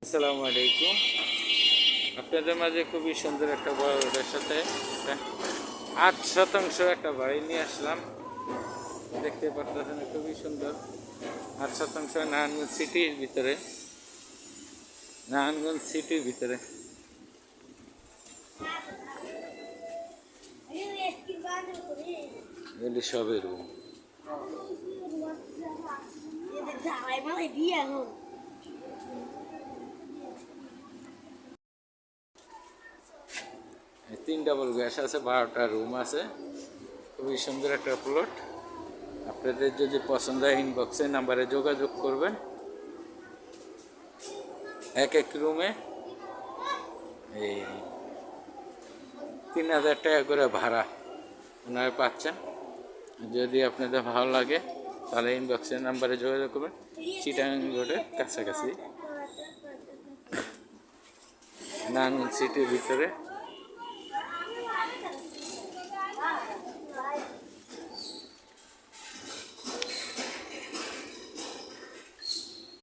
আসসালামু আলাইকুম। আপনাদের মাঝে খুবই সুন্দর একটা বড় রোডের সাথে 8 শতাংশ একটা বাড়ি নিয়ে আসলাম। দেখতে পাচ্ছেন খুবই সুন্দর। 8 শতাংশ নারায়ণগঞ্জ সিটির ভিতরে এগুলি সবই রুম। তিন ডাবল গ্যাস আছে, 12টা রুম আছে। খুবই সুন্দর একটা প্লট। আপনাদের যদি পছন্দ হয় ইনবক্সে নাম্বারে যোগাযোগ করবেন। এক রুমে এই 3000 টাকা করে ভাড়া ওনারা পাচ্ছেন। যদি আপনাদের ভালো লাগে তাহলে ইনবক্সের নাম্বারে যোগাযোগ করবেন। চিটাগাং রোডের কাছাকাছি নারায়ণগঞ্জ সিটির ভিতরে।